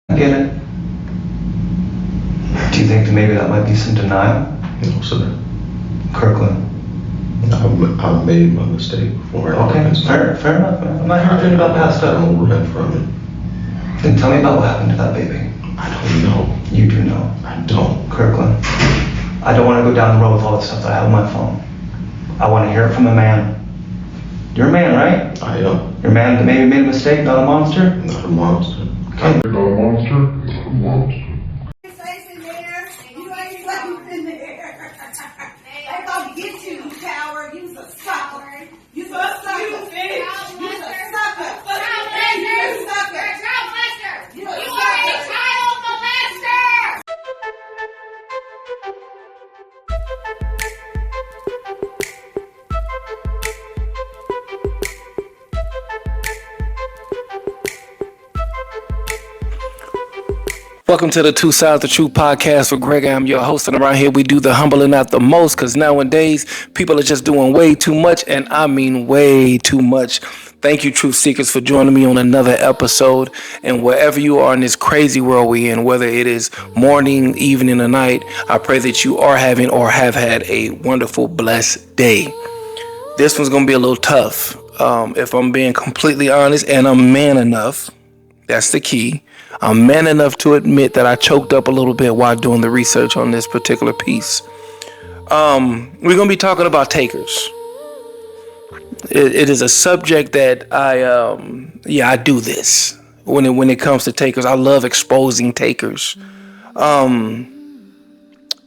I get it. Do you think that maybe that might be some denial? No, sir. Kirkland. I've made my mistake before. Okay, fair enough, man. I'm not here to hear about past I stuff. don't run from it. Then tell me about what happened to that baby. I don't know. You do know. I don't. Kirkland, I don't want to go down the road with all the stuff that I have on my phone. I want to hear it from a man. You're a man, right? I am You're a man that maybe made a mistake, not a monster? not a monster. Okay. Not a monster. Not a monster. Safe in there. You ain't safe in there. They gonna get you, you coward. You's a sucker. You's a sucker. You a sucker. You a sucker. You a child molester. Welcome to the Two Sides of the Truth podcast with Greg. I'm your host, and around here we do the humble and not the most, because nowadays people are just doing way too much, and I mean way too much. Thank you, Truth Seekers, for joining me on another episode. And wherever you are in this crazy world we in, whether it is morning, evening, or night, I pray that you are having or have had a wonderful, blessed day. This one's going to be a little tough, if I'm being completely honest, and I'm man enough. That's the key. I'm man enough to admit that I choked up a little bit while doing the research on this particular piece. We're going to be talking about takers. It is a subject that I do this when it comes to takers. I love exposing takers.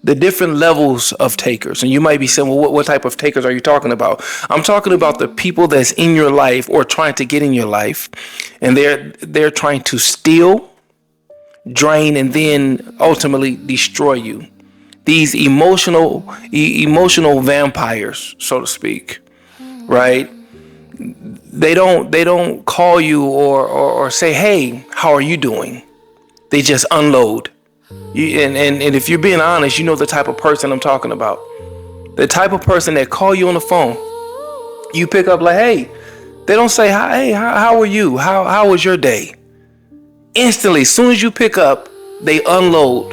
The different levels of takers. And you might be saying, well, what type of takers are you talking about? I'm talking about the people that's in your life or trying to get in your life, and they're trying to steal, drain, and then ultimately destroy you. These emotional vampires, so to speak, right? They don't call you or say, hey, how are you doing? They just unload. And if you're being honest, you know the type of person I'm talking about. The type of person that call you on the phone, you pick up like, hey, they don't say, hey, how are you? How was your day? Instantly, as soon as you pick up, they unload.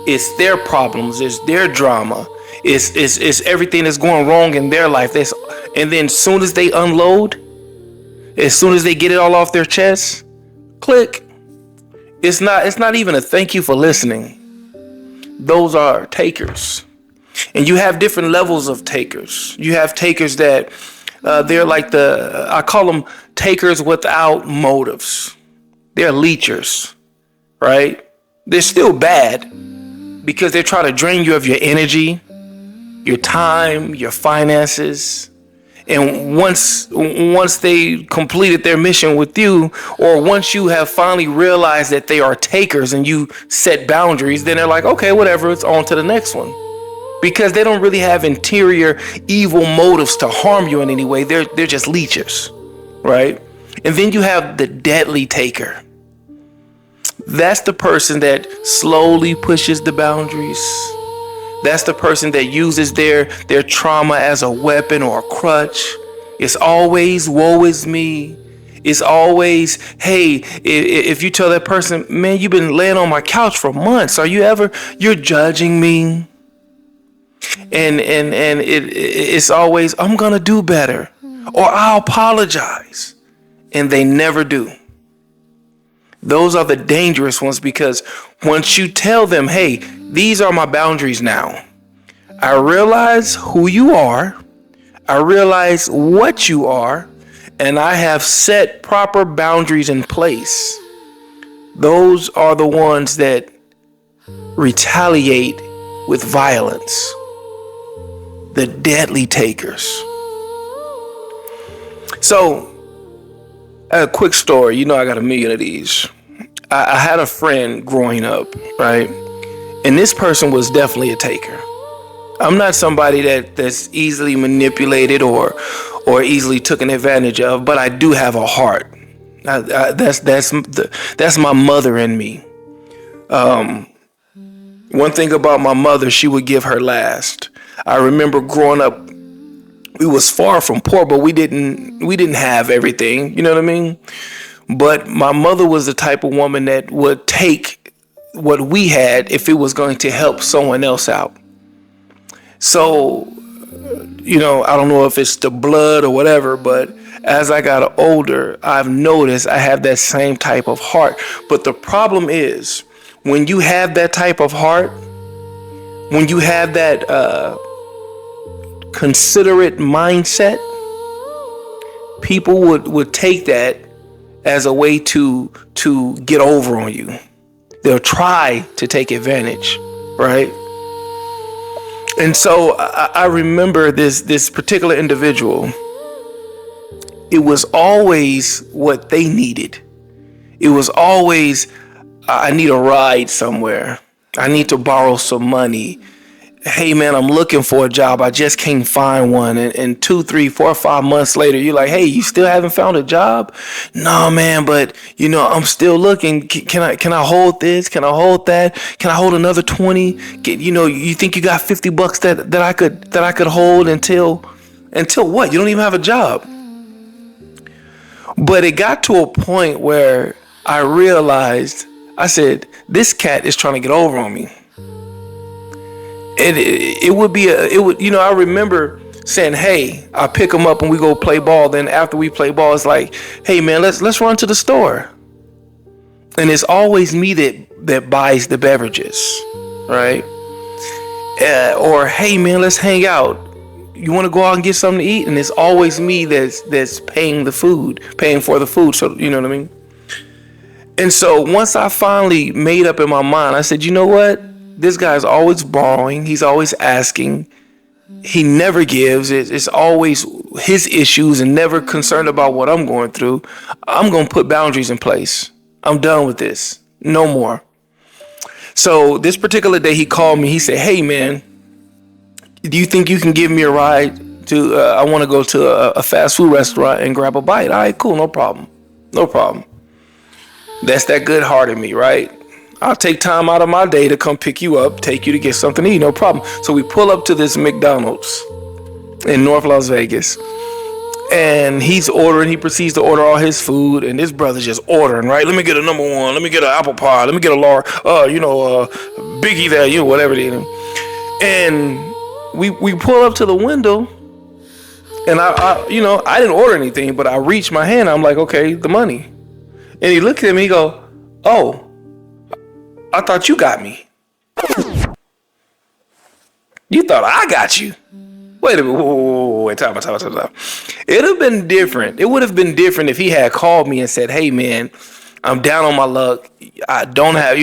It's their problems. It's their drama. It's everything that's going wrong in their life. And then as soon as they unload, as soon as they get it all off their chest, click. It's not even a thank you for listening. Those are takers. And you have different levels of takers. You have takers that they're like I call them takers without motives. They're leechers, right? They're still bad because they're trying to drain you of your energy, your time, your finances. And once they completed their mission with you, or once you have finally realized that they are takers and you set boundaries, then they're like, okay, whatever, it's on to the next one. Because they don't really have interior evil motives to harm you in any way. They're just leechers, right? And then you have the deadly taker. That's the person that slowly pushes the boundaries. That's the person that uses their trauma as a weapon or a crutch. It's always, woe is me. It's always, hey, if you tell that person, man, you've been laying on my couch for months. You're judging me. And it's always, I'm going to do better, or I'll apologize. And they never do. Those are the dangerous ones, because once you tell them, hey, these are my boundaries now. I realize who you are. I realize what you are. And I have set proper boundaries in place. Those are the ones that retaliate with violence. The deadly takers. So, a quick story. You know I got a million of these. I had a friend growing up, right? And this person was definitely a taker. I'm not somebody that's easily manipulated or easily taken advantage of, but I do have a heart. That's my mother in me. One thing about my mother, she would give her last. I remember growing up, we was far from poor, but we didn't have everything. You know what I mean? But my mother was the type of woman that would take what we had if it was going to help someone else out. So, I don't know if it's the blood or whatever, but as I got older, I've noticed I have that same type of heart. But the problem is, when you have that type of heart, when you have that considerate mindset, people would take that as a way to get over on you. They'll try to take advantage, right? And so I remember this particular individual. It was always what they needed. It was always, I need a ride somewhere. I need to borrow some money. Hey man, I'm looking for a job. I just can't find one. And 2, 3, 4, 5 months later, you're like, hey, you still haven't found a job? No, man, but I'm still looking. Can I hold this? Can I hold that? Can I hold another 20? You think you got $50 that I could hold until what? You don't even have a job. But it got to a point where I realized, I said, this cat is trying to get over on me. I remember saying, hey, I pick him up and we go play ball. Then after we play ball, it's like, hey man, let's run to the store. And it's always me that buys the beverages, right? Or hey man, let's hang out. You want to go out and get something to eat? And it's always me that's paying for the food. So you know what I mean? And so once I finally made up in my mind, I said, you know what? This guy's always borrowing. He's always asking. He never gives. It's always his issues and never concerned about what I'm going through. I'm going to put boundaries in place. I'm done with this. No more. So this particular day he called me. He said, hey, man, do you think you can give me a ride to, I want to go to a fast food restaurant and grab a bite. All right, cool. No problem. No problem. That's that good heart in me, right? I'll take time out of my day to come pick you up, take you to get something to eat, no problem. So we pull up to this McDonald's in North Las Vegas. And he's ordering, he proceeds to order all his food, and this brother's just ordering, right? Let me get a number one, let me get an apple pie, let me get a large, Biggie there, whatever it is. And we pull up to the window, and I didn't order anything, but I reached my hand, I'm like, okay, the money. And he looked at me, he go, oh, I thought you got me. You thought I got you. Wait a minute. Wait, time. It'd have been different. It would have been different if he had called me and said, hey, man, I'm down on my luck. I don't have,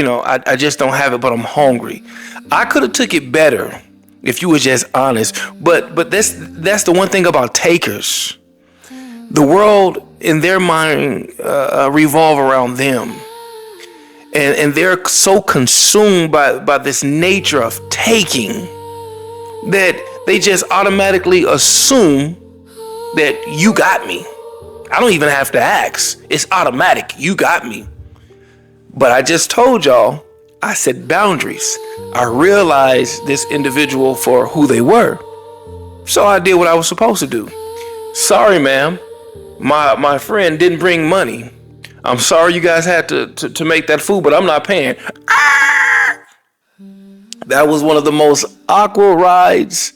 I just don't have it, but I'm hungry. I could have took it better if you were just honest. But that's the one thing about takers. The world, in their mind, revolve around them. And they're so consumed by this nature of taking that they just automatically assume that you got me. I don't even have to ask. It's automatic. You got me. But I just told y'all, I set boundaries. I realized this individual for who they were. So I did what I was supposed to do. Sorry, ma'am. My friend didn't bring money. I'm sorry you guys had to make that food, but I'm not paying. That was one of the most awkward rides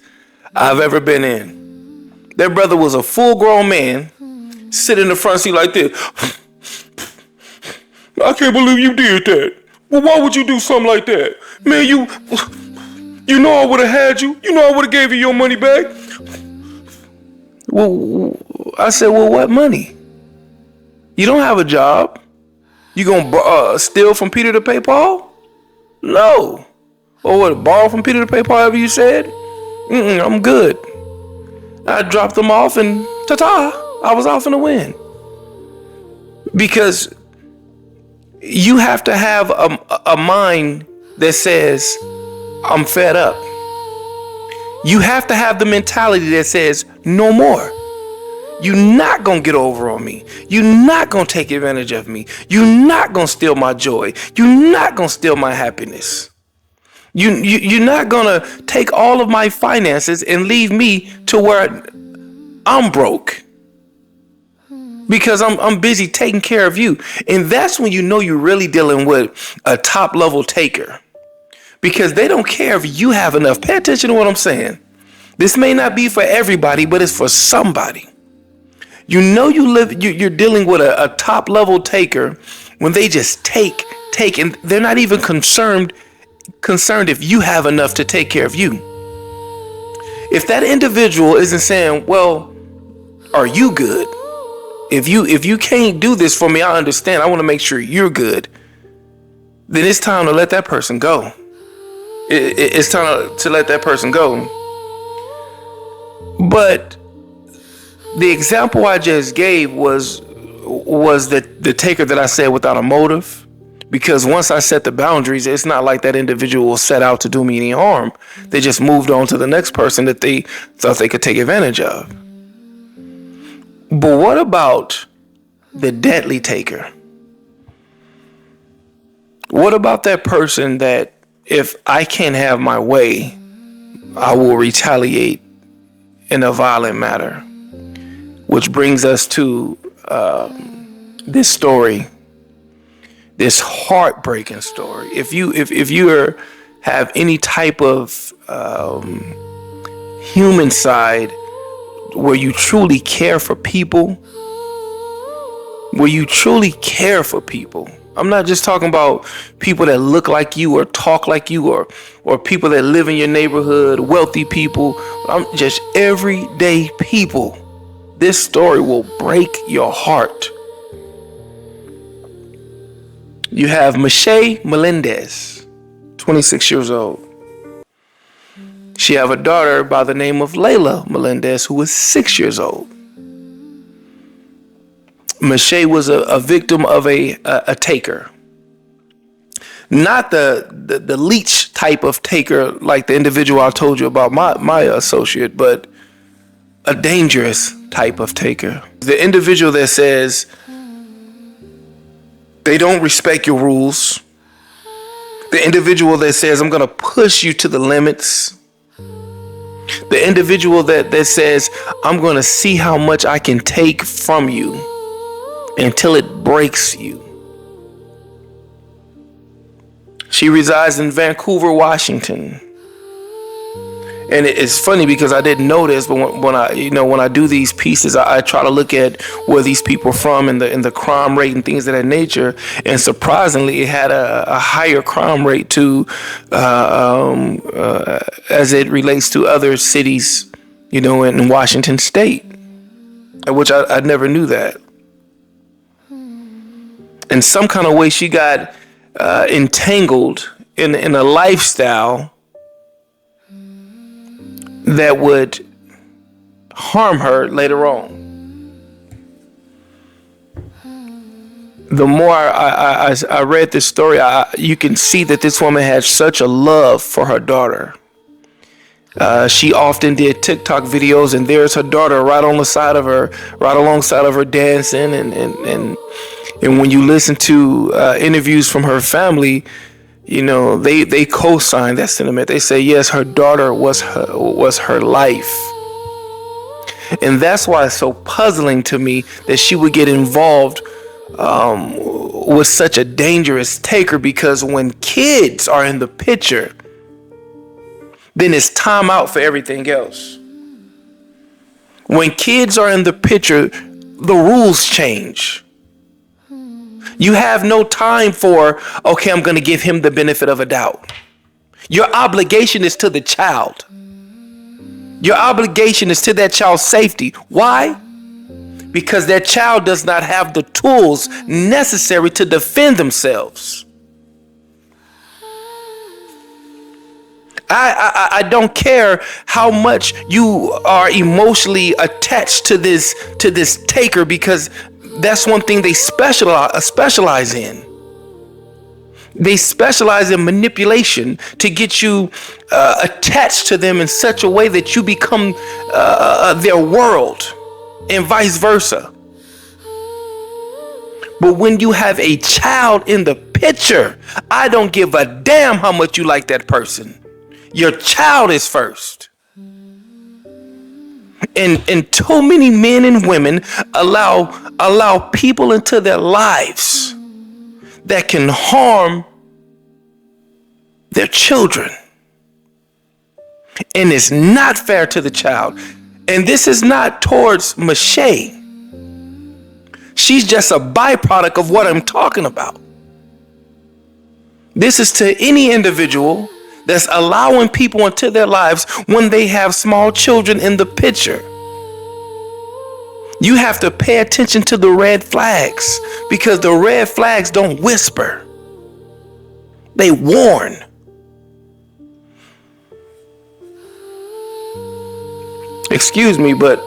I've ever been in. That brother was a full-grown man, sitting in the front seat like this. I can't believe you did that. Well, why would you do something like that? Man, you know I would have had you. You know I would have gave you your money back. Well, I said, well, what money? You don't have a job. You gonna steal from Peter to pay Paul? No. Or what, borrow from Peter to pay Paul, however you said? I'm good. I dropped them off and ta-ta, I was off in the wind. Because you have to have a mind that says, I'm fed up. You have to have the mentality that says, no more. You're not going to get over on me. You're not going to take advantage of me. You're not going to steal my joy. You're not going to steal my happiness. You're not going to take all of my finances and leave me to where I'm broke. because I'm busy taking care of you. And that's when you know you're really dealing with a top level taker, because they don't care if you have enough. Pay attention to what I'm saying. This may not be for everybody, but it's for somebody. You know you're dealing with a top level taker when they just take, and they're not even concerned if you have enough to take care of you. If that individual isn't saying, well, are you good? If you can't do this for me, I understand. I want to make sure you're good. Then it's time to let that person go. It's time to let that person go. But the example I just gave was the taker that I said without a motive. Because once I set the boundaries, it's not like that individual will set out to do me any harm. They just moved on to the next person that they thought they could take advantage of. But what about the deadly taker? What about that person that if I can't have my way, I will retaliate in a violent manner? Which brings us to this story, this heartbreaking story. If you have any type of human side where you truly care for people, I'm not just talking about people that look like you or talk like you or people that live in your neighborhood, wealthy people. I'm just everyday people. This story will break your heart. You have Meshay Melendez, 26 years old. She have a daughter by the name of Layla Melendez, who is 6 years old. Meshay was a victim of a taker. Not the leech type of taker like the individual I told you about, my associate, but a dangerous type of taker. The individual that says they don't respect your rules. The individual that says I'm going to push you to the limits. The individual that says I'm going to see how much I can take from you until it breaks you. She resides in Vancouver, Washington. And it's funny because I didn't know this, but when I do these pieces, I try to look at where these people are from and the crime rate and things of that nature. And surprisingly, it had a higher crime rate too, as it relates to other cities, in Washington State, which I never knew that. In some kind of way, she got entangled in a lifestyle that would harm her later on. The more I read this story, you can see that this woman had such a love for her daughter. She often did TikTok videos, and there's her daughter right alongside of her dancing. And when you listen to interviews from her family, they co-sign that sentiment. They say, yes, her daughter was her life. And that's why it's so puzzling to me that she would get involved with such a dangerous taker, because when kids are in the picture, then it's time out for everything else. When kids are in the picture, the rules change. You have no time for, okay, I'm going to give him the benefit of a doubt. Your obligation is to the child. Your obligation is to that child's safety. Why? Because that child does not have the tools necessary to defend themselves. I don't care how much you are emotionally attached to this taker, because that's one thing they specialize in. They specialize in manipulation to get you attached to them in such a way that you become their world, and vice versa. But when you have a child in the picture, I don't give a damn how much you like that person. Your child is first. And too many men and women allow people into their lives that can harm their children. And it's not fair to the child. And this is not towards Meshay. She's just a byproduct of what I'm talking about. This is to any individual that's allowing people into their lives when they have small children in the picture. You have to pay attention to the red flags, because the red flags don't whisper. They warn. Excuse me, but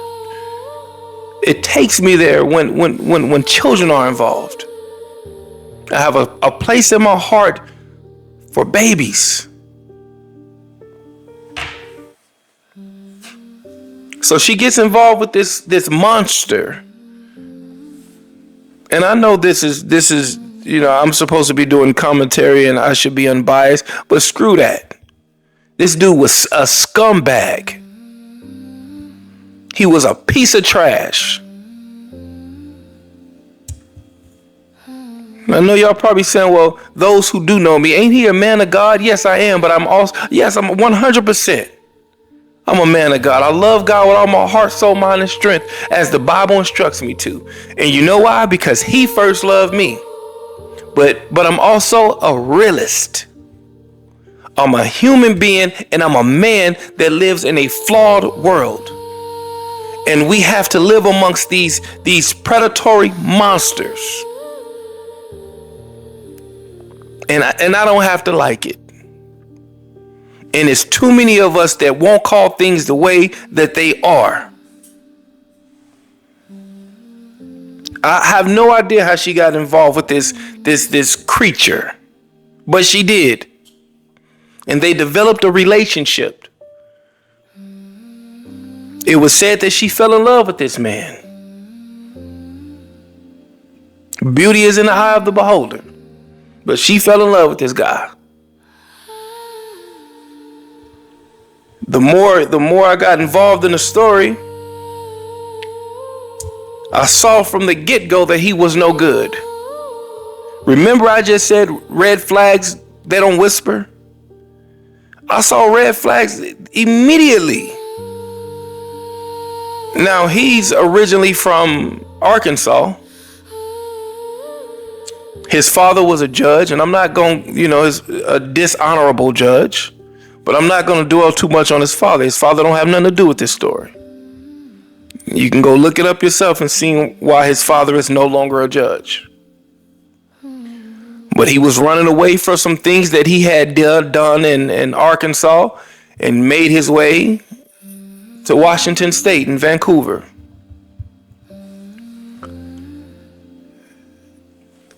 it takes me there when children are involved. I have a place in my heart for babies. So she gets involved with this monster. And I know this is, you know, I'm supposed to be doing commentary and I should be unbiased, but screw that. This dude was a scumbag. He was a piece of trash. I know y'all probably saying, well, those who do know me, ain't he a man of God? Yes, I am, but I'm 100%. I'm a man of God. I love God with all my heart, soul, mind, and strength, as the Bible instructs me to. And you know why? Because he first loved me. But I'm also a realist. I'm a human being, and I'm a man that lives in a flawed world. And we have to live amongst these predatory monsters. And I don't have to like it. And it's too many of us that won't call things the way that they are. I have no idea how she got involved with this creature, but she did. And they developed a relationship. It was said that she fell in love with this man. Beauty is in the eye of the beholder. But she fell in love with this guy. The more I got involved in the story, I saw from the get-go that he was no good. Remember I just said red flags, they don't whisper? I saw red flags immediately. Now, he's originally from Arkansas. His father was a judge, and I'm not going, he's a dishonorable judge, but I'm not going to dwell too much on his father. His father don't have nothing to do with this story. You can go look it up yourself and see why his father is no longer a judge. But he was running away from some things that he had done in Arkansas and made his way to Washington State in Vancouver.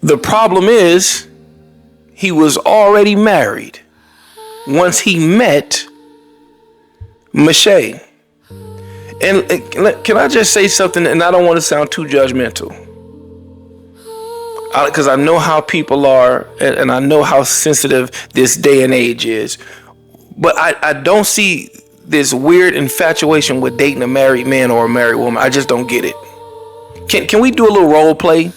The problem is he was already married once he met Meshay. And can I just say something, and I don't want to sound too judgmental, because I know how people are, and I know how sensitive this day and age is. But I don't see this weird infatuation with dating a married man or a married woman. I just don't get it. Can we do a little role play?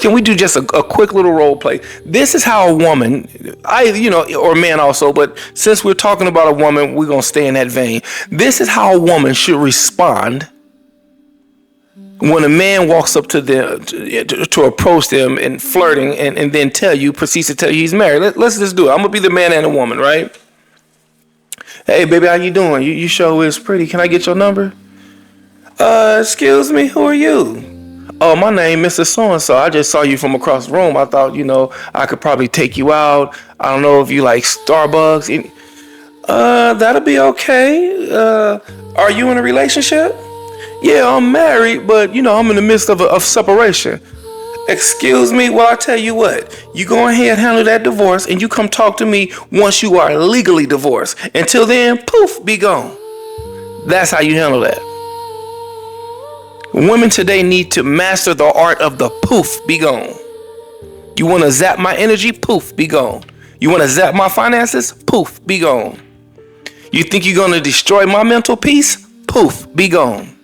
Can we do just a quick little role play? This is how a woman, or man also, but since we're talking about a woman, we're going to stay in that vein. This is how a woman should respond when a man walks up to them to approach them and flirting and then proceeds to tell you he's married. Let's just do it. I'm going to be the man and the woman, right? Hey, baby, how you doing? You sure is pretty. Can I get your number? Excuse me, who are you? Oh, my name Mr. So-and-so. I just saw you from across the room. I thought, I could probably take you out. I don't know if you like Starbucks. That'll be okay. Are you in a relationship? Yeah, I'm married, but, I'm in the midst of separation. Excuse me? Well, I tell you what. You go ahead and handle that divorce, and you come talk to me once you are legally divorced. Until then, poof, be gone. That's how you handle that. Women today need to master the art of the poof, be gone. You want to zap my energy? Poof, be gone. You want to zap my finances? Poof, be gone. You think you're going to destroy my mental peace? Poof, be gone.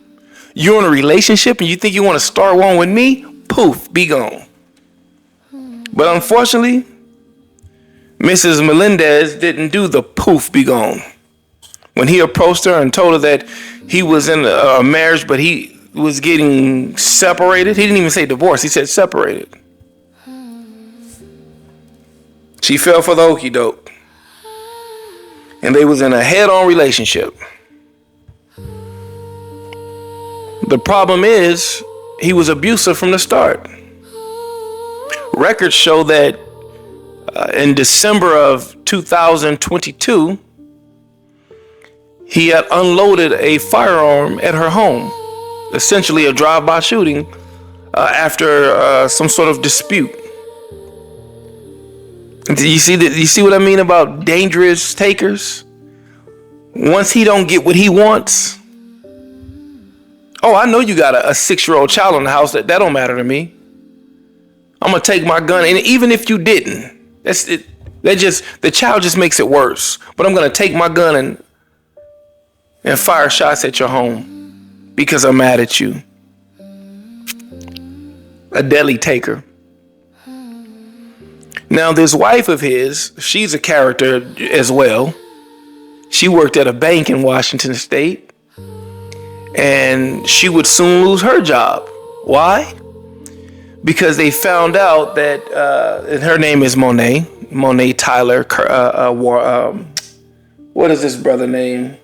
You're in a relationship and you think you want to start one with me? Poof, be gone. But unfortunately, Mrs. Melendez didn't do the poof, be gone. When he approached her and told her that he was in a marriage, but he was getting separated. He didn't even say divorce. He said separated. She fell for the okie doke. And they was in a head-on relationship. The problem is, he was abusive from the start. Records show that in December of 2022, he had unloaded a firearm at her home, essentially a drive-by shooting after some sort of dispute. You see what I mean about dangerous takers? Once he don't get what he wants, oh, I know you got a 6-year-old child in the house. That don't matter to me. I'm gonna take my gun, and even if you didn't, that's it. The child just makes it worse. But I'm gonna take my gun and fire shots at your home because I'm mad at you. A deadly taker. Now, this wife of his, she's a character as well. She worked at a bank in Washington State, and she would soon lose her job. Why? Because they found out that, and her name is Monet Tyler. What is this brother name?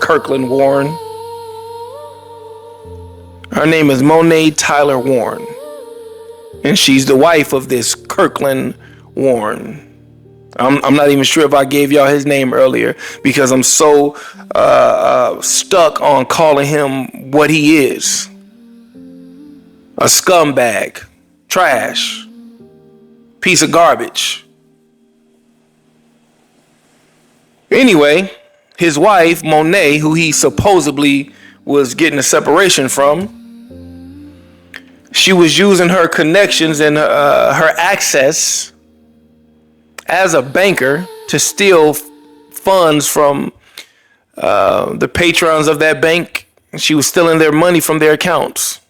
Kirkland Warren. Her name is Monet Tyler Warren. And she's the wife of this Kirkland Warren. I'm not even sure if I gave y'all his name earlier because I'm so stuck on calling him what he is. A scumbag. Trash. Piece of garbage. Anyway, his wife, Monet, who he supposedly was getting a separation from, she was using her connections and her access as a banker to steal funds from the patrons of that bank. She was stealing their money from their accounts.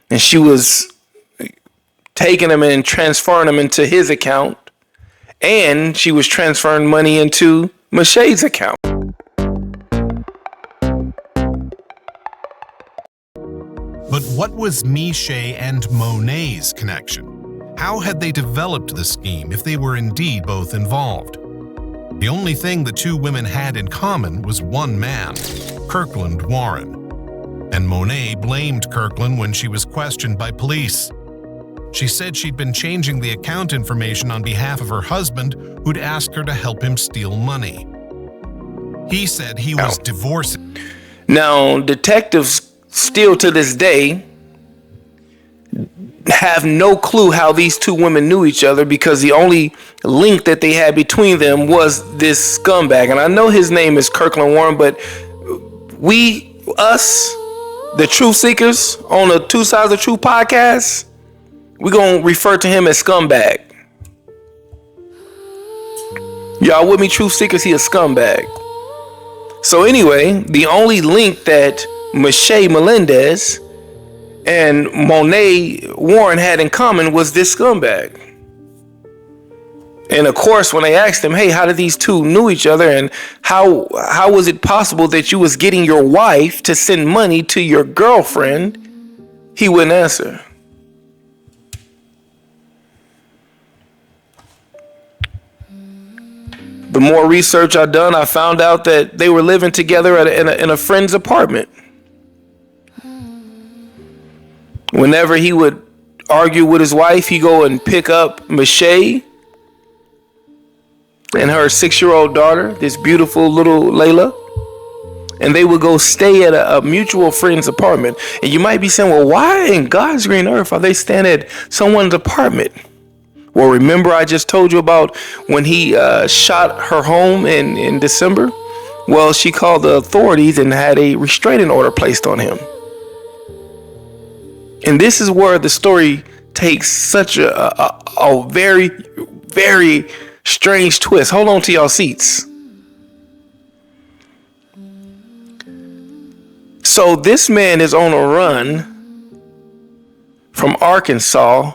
And she was taking them and transferring them into his account. And she was transferring money into Meshay's account. But what was Meshay and Monet's connection? How had they developed the scheme if they were indeed both involved? The only thing the two women had in common was one man, Kirkland Warren. And Monet blamed Kirkland when she was questioned by police. She said she'd been changing the account information on behalf of her husband, who'd asked her to help him steal money. He said he was divorcing. Now, detectives still to this day have no clue how these two women knew each other because the only link that they had between them was this scumbag. And I know his name is Kirkland Warren, but us, the Truth Seekers on the Two Sides of Truth podcast, we're going to refer to him as scumbag. Y'all with me, Truth Seekers? He a scumbag. So anyway, the only link that Meshay Melendez and Monet Warren had in common was this scumbag. And of course, when they asked him, hey, how did these two know each other and how was it possible that you was getting your wife to send money to your girlfriend, he wouldn't answer. The more research I done, I found out that they were living together in a friend's apartment. Whenever he would argue with his wife, he'd go and pick up Meshay and her 6-year-old daughter, this beautiful little Layla, and they would go stay at a mutual friend's apartment. And you might be saying, well, why in God's green earth are they staying at someone's apartment? Well, remember I just told you about when he shot her home in December? Well, she called the authorities and had a restraining order placed on him. And this is where the story takes such a very, very strange twist. Hold on to y'all seats. So this man is on a run from Arkansas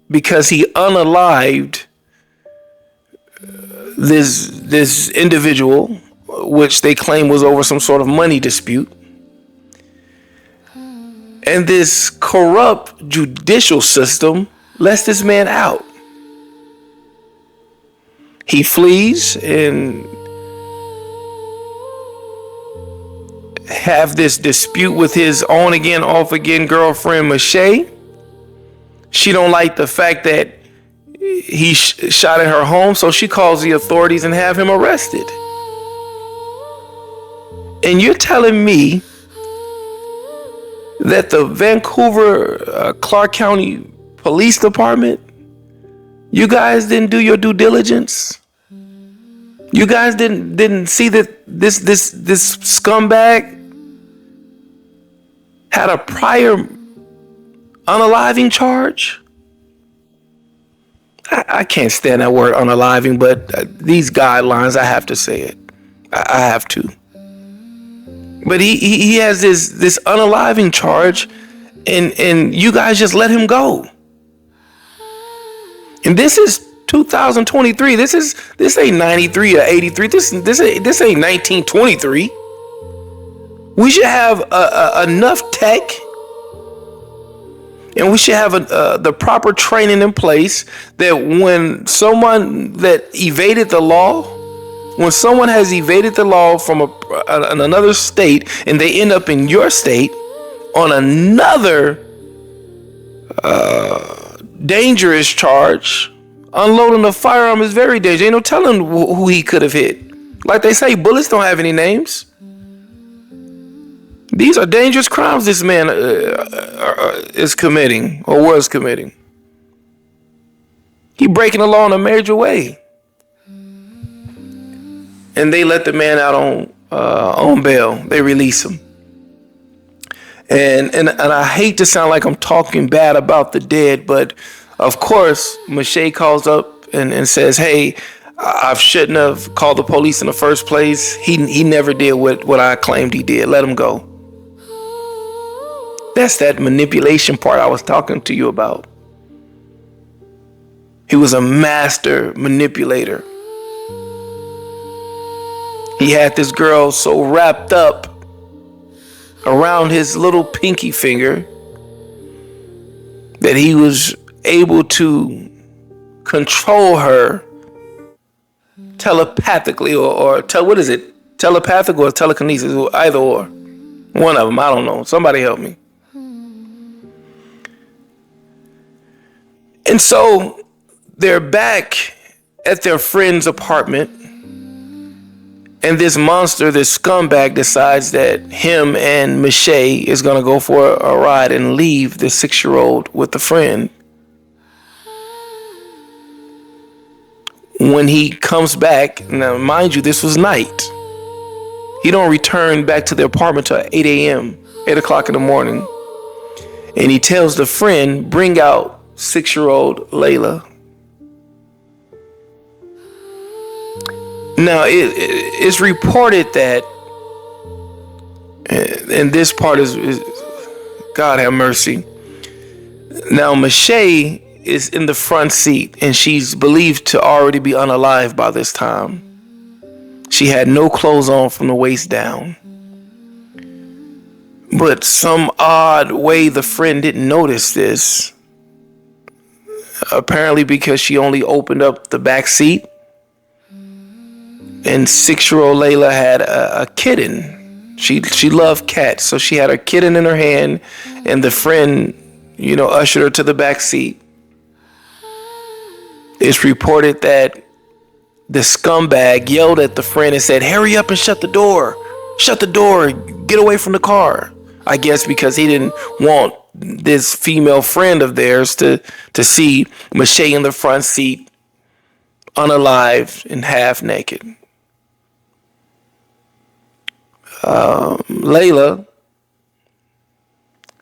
because he unalived this individual, which they claim was over some sort of money dispute. And this corrupt judicial system lets this man out. He flees and have this dispute with his on again, off again girlfriend, Meshay. She don't like the fact that he shot at her home, so she calls the authorities and have him arrested. And you're telling me that the Vancouver Clark County Police Department, you guys didn't do your due diligence? You guys didn't see that this scumbag had a prior unaliving charge? I can't stand that word unaliving, but these guidelines, I have to say it. I have to. But he has this unaliving charge, and you guys just let him go. And this is 2023. This ain't 93 or 83. This ain't 1923. We should have enough tech, and we should have the proper training in place that when someone that evaded the law, when someone has evaded the law from another state and they end up in your state on another dangerous charge, unloading a firearm is very dangerous. Ain't no telling who he could have hit. Like they say, bullets don't have any names. These are dangerous crimes this man is committing or was committing. He breaking the law in a major way. And they let the man out on bail. They release him. And I hate to sound like I'm talking bad about the dead, but of course, Meshay calls up and says, hey, I shouldn't have called the police in the first place. He never did what I claimed he did. Let him go. That's that manipulation part I was talking to you about. He was a master manipulator. He had this girl so wrapped up around his little pinky finger that he was able to control her telepathically or what is it? Telepathic or telekinesis, either or. One of them, I don't know. Somebody help me. And so they're back at their friend's apartment, and this monster, this scumbag, decides that him and Meshay is going to go for a ride and leave the 6-year-old with the friend. When he comes back, now mind you, this was night. He don't return back to the apartment till 8 a.m., 8 o'clock in the morning. And he tells the friend, bring out 6-year-old Layla. Now, it's reported that, and this part is God have mercy. Now, Meshay is in the front seat, and she's believed to already be unalive by this time. She had no clothes on from the waist down. But some odd way the friend didn't notice this. Apparently because she only opened up the back seat. And 6-year-old Layla had a kitten. She loved cats, so she had her kitten in her hand, and the friend, ushered her to the back seat. It's reported that the scumbag yelled at the friend and said, "Hurry up and shut the door. Shut the door. Get away from the car." I guess because he didn't want this female friend of theirs to see Meshay in the front seat, unalived and half naked. Layla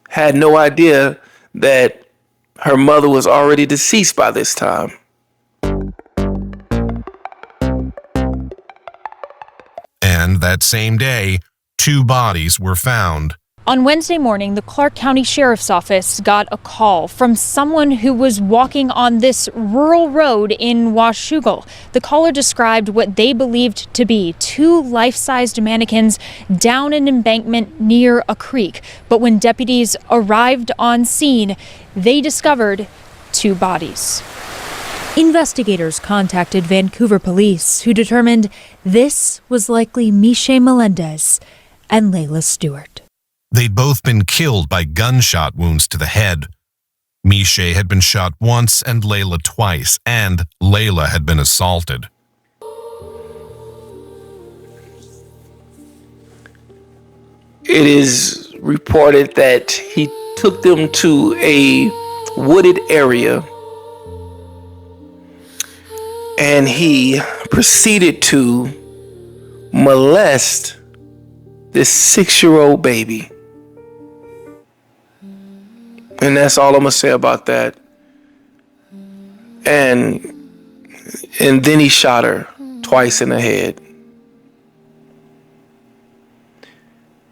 had no idea that her mother was already deceased by this time. And that same day, 2 bodies were found. On Wednesday morning, the Clark County Sheriff's Office got a call from someone who was walking on this rural road in Washougal. The caller described what they believed to be 2 life-sized mannequins down an embankment near a creek. But when deputies arrived on scene, they discovered 2 bodies. Investigators contacted Vancouver police, who determined this was likely Meshay Melendez and Layla Stewart. They'd both been killed by gunshot wounds to the head. Meshay had been shot once and Layla twice, and Layla had been assaulted. It is reported that he took them to a wooded area and he proceeded to molest this 6-year-old baby. And that's all I'm gonna say about that. And then he shot her twice in the head.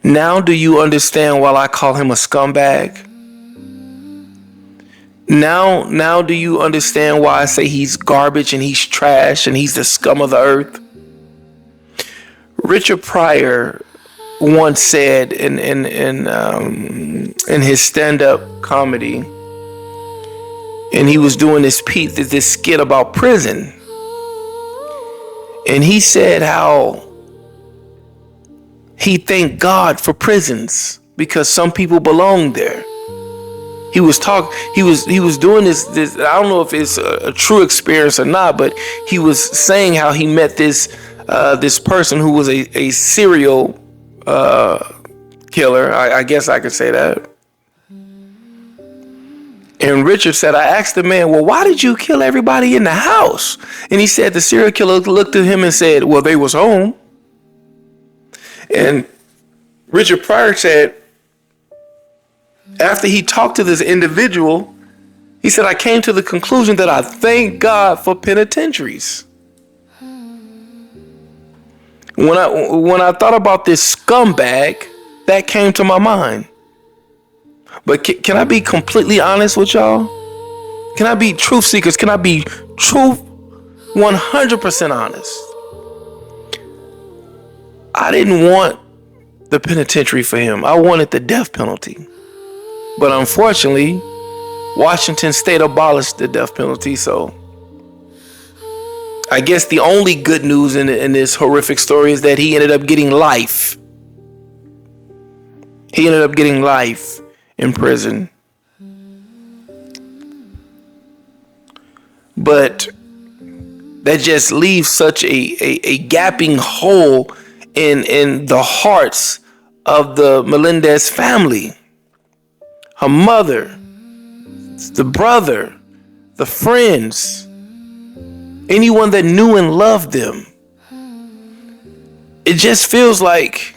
Now do you understand why I call him a scumbag? Now do you understand why I say he's garbage and he's trash and he's the scum of the earth? Richard Pryor once said in his stand-up comedy, and he was doing this skit about prison, and he said how he thanked God for prisons because some people belong there. He was doing this. I don't know if it's a true experience or not, but he was saying how he met this person who was a serial killer. I guess I could say that. And Richard said, I asked the man, well, why did you kill everybody in the house? And he said the serial killer looked at him and said, well, they was home. And Richard Pryor said, after he talked to this individual, he said, I came to the conclusion that I thank God for penitentiaries. When I thought about this scumbag, that came to my mind. But can I be completely honest with y'all? Can I be truth seekers? Can I be 100% honest? I didn't want the penitentiary for him. I wanted the death penalty. But unfortunately, Washington state abolished the death penalty, so I guess the only good news in this horrific story is that he ended up getting life. He ended up getting life in prison. But that just leaves such a gaping hole in the hearts of the Melendez family. Her mother, the brother, the friends, anyone that knew and loved them. It just feels like,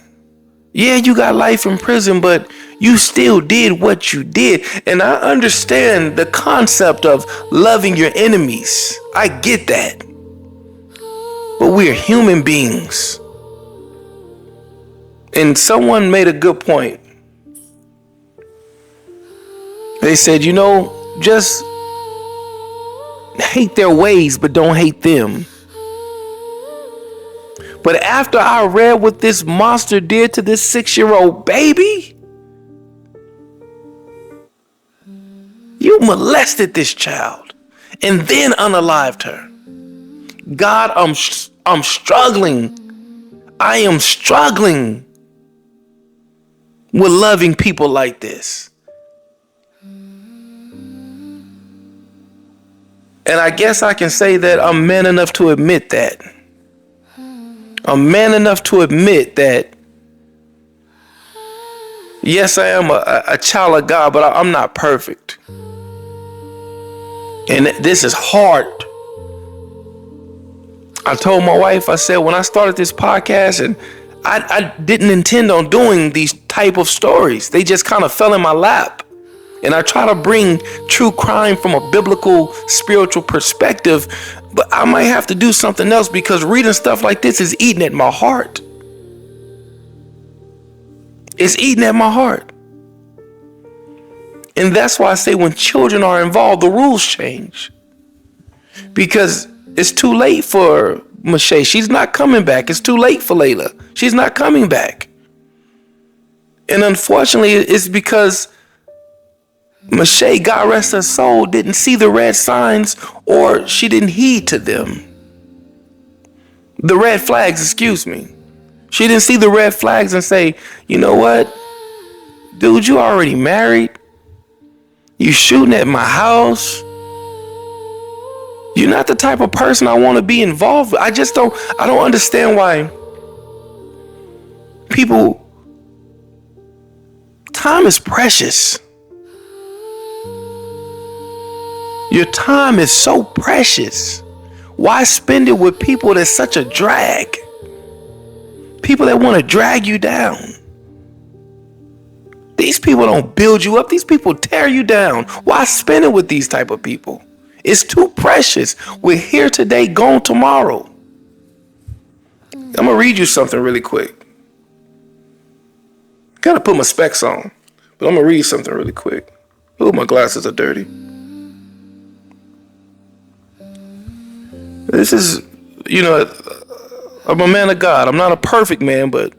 yeah, you got life in prison, but you still did what you did. And I understand the concept of loving your enemies. I get that. But we're human beings. And someone made a good point. They said, just hate their ways, but don't hate them. But after I read what this monster did to this 6-year-old baby, you molested this child and then unalived her. God, I'm struggling. I am struggling with loving people like this. And I guess I can say that I'm man enough to admit that. I'm man enough to admit that, yes, I am a child of God, but I'm not perfect. And this is hard. I told my wife, I said, when I started this podcast, and I didn't intend on doing these type of stories. They just kind of fell in my lap. And I try to bring true crime from a biblical, spiritual perspective, but I might have to do something else because reading stuff like this is eating at my heart. It's eating at my heart. And that's why I say when children are involved, the rules change. Because it's too late for Meshay. She's not coming back. It's too late for Layla. She's not coming back. And unfortunately, it's because Meshay, God rest her soul, didn't see the red signs, or she didn't heed to them. The red flags, excuse me. She didn't see the red flags and say, you know what? Dude, you already married. You shooting at my house. You're not the type of person I want to be involved with. I don't understand why people, time is precious. Your time is so precious. Why spend it with people that's such a drag? People that want to drag you down. These people don't build you up. These people tear you down. Why spend it with these type of people? It's too precious. We're here today, gone tomorrow. I'm going to read you something really quick. Gotta put my specs on, but I'm going to read something really quick. Oh, my glasses are dirty. This is, I'm a man of God. I'm not a perfect man, but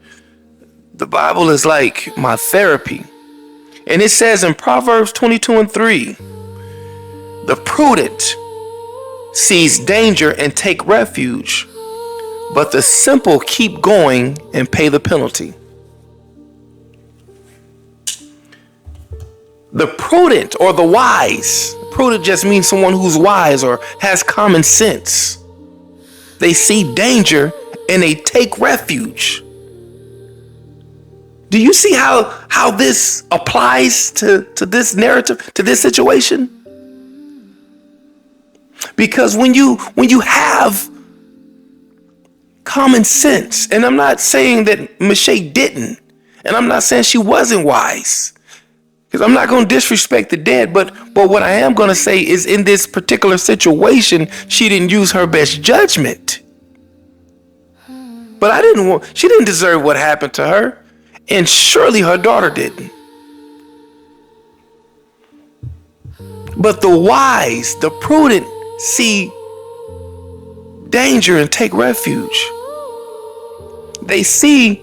the Bible is like my therapy. And it says in Proverbs 22:3, the prudent sees danger and take refuge, but the simple keep going and pay the penalty. The prudent or the wise, prudent just means someone who's wise or has common sense. They see danger and they take refuge. Do you see how this applies to this narrative, to this situation? Because when you have common sense, and I'm not saying that Meshay didn't, and I'm not saying she wasn't wise, because I'm not going to disrespect the dead, but what I am going to say is in this particular situation, she didn't use her best judgment. But she didn't deserve what happened to her, and surely her daughter didn't. But the wise, the prudent, see danger and take refuge. They see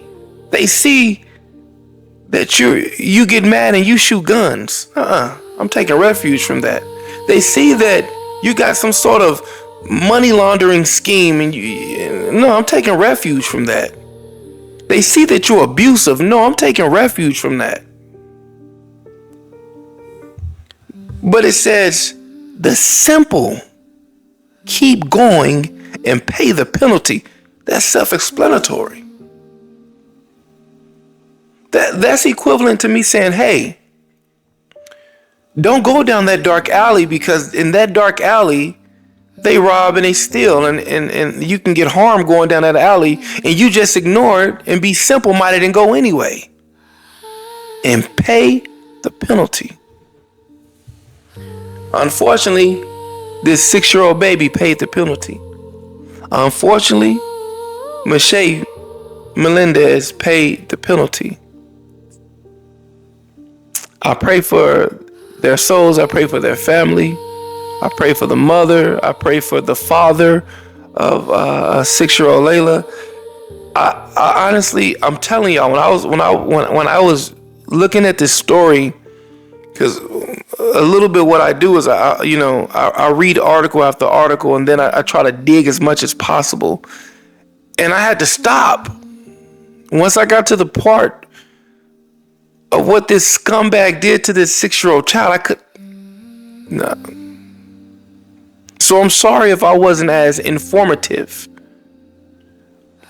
that you get mad and you shoot guns. I'm taking refuge from that. They see that you got some sort of money laundering scheme and I'm taking refuge from that. They see that you're abusive. No, I'm taking refuge from that. But it says the simple keep going and pay the penalty. That's self-explanatory. That's equivalent to me saying, hey, don't go down that dark alley, because in that dark alley, they rob and they steal, and you can get harm going down that alley, and you just ignore it and be simple-minded and go anyway. And pay the penalty. Unfortunately, this 6-year-old baby paid the penalty. Unfortunately, Meshay Melendez paid the penalty. I pray for their souls. I pray for their family. I pray for the mother. I pray for the father of 6-year-old Layla. I honestly, I'm telling y'all, when I was looking at this story, because a little bit what I do is I read article after article, and then I try to dig as much as possible. And I had to stop once I got to the part of what this scumbag did to this 6-year-old child. No. So I'm sorry if I wasn't as informative,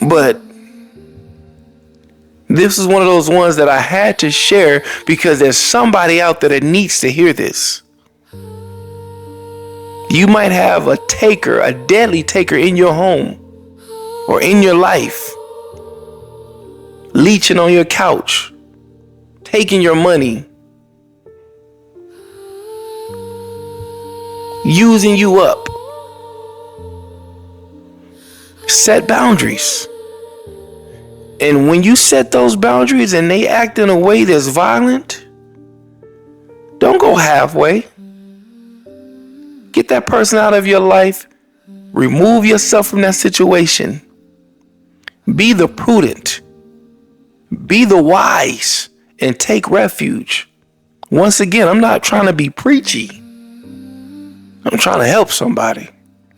but this is one of those ones that I had to share because there's somebody out there that needs to hear this. You might have a taker, a deadly taker in your home or in your life, leeching on your couch, taking your money, using you up. Set boundaries. And when you set those boundaries and they act in a way that's violent, don't go halfway. Get that person out of your life. Remove yourself from that situation. Be the prudent. Be the wise and take refuge. Once again, I'm not trying to be preachy. I'm trying to help somebody.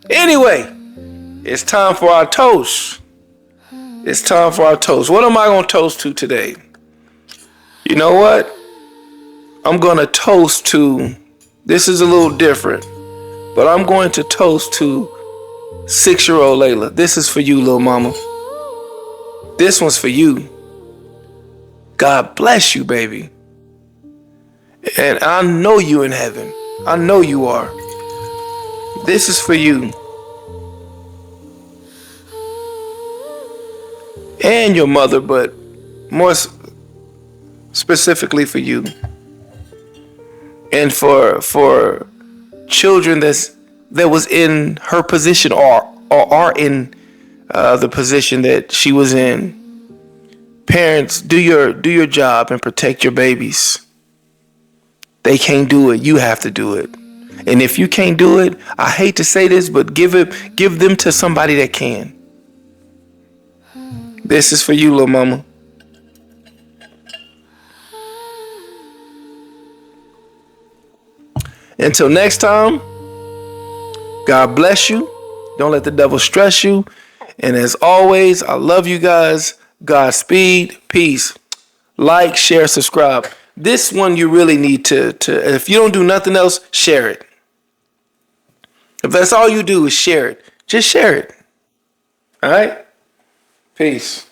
Anyway, it's time for our toast. It's time for our toast. What am I going to toast to today? You know what? I'm going to toast to, this is a little different, but I'm going to toast to 6-year-old Layla. This is for you, little mama. This one's for you. God bless you, baby. And I know you in heaven. I know you are. This is for you. And your mother, but more specifically for you. And for children that was in her position or are in the position that she was in. Parents, do your job and protect your babies. They can't do it. You have to do it. And if you can't do it, I hate to say this, but give them to somebody that can. This is for you, little mama. Until next time, God bless you. Don't let the devil stress you. And as always, I love you guys. Godspeed. Peace. Like, share, subscribe. This one you really need to if you don't do nothing else, share it. If that's all you do is share it, just share it. All right? Peace.